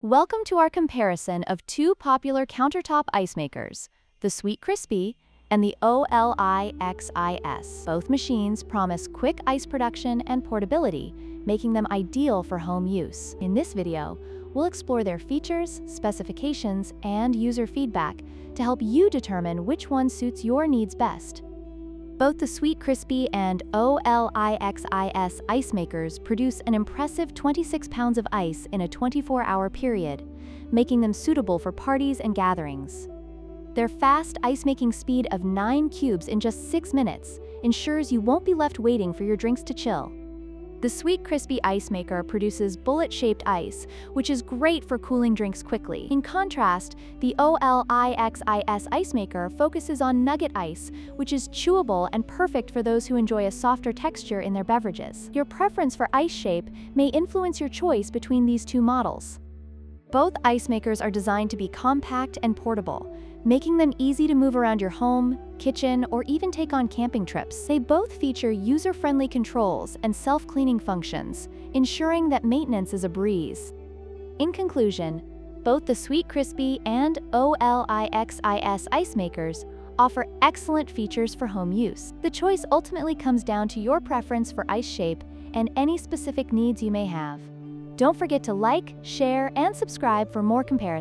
Welcome to our comparison of two popular countertop ice makers, the Sweetcrispy and the OLIXIS. Both machines promise quick ice production and portability, making them ideal for home use. In this video, we'll explore their features, specifications, and user feedback to help you determine which one suits your needs best. Both the Sweetcrispy and OLIXIS ice makers produce an impressive 26 pounds of ice in a 24-hour period, making them suitable for parties and gatherings. Their fast ice-making speed of 9 cubes in just 6 minutes ensures you won't be left waiting for your drinks to chill. The Sweetcrispy Ice Maker produces bullet-shaped ice, which is great for cooling drinks quickly. In contrast, the OLIXIS Ice Maker focuses on nugget ice, which is chewable and perfect for those who enjoy a softer texture in their beverages. Your preference for ice shape may influence your choice between these two models. Both ice makers are designed to be compact and portable, making them easy to move around your home, kitchen, or even take on camping trips. They both feature user-friendly controls and self-cleaning functions, ensuring that maintenance is a breeze. In conclusion, both the Sweetcrispy and OLIXIS ice makers offer excellent features for home use. The choice ultimately comes down to your preference for ice shape and any specific needs you may have. Don't forget to like, share, and subscribe for more comparisons.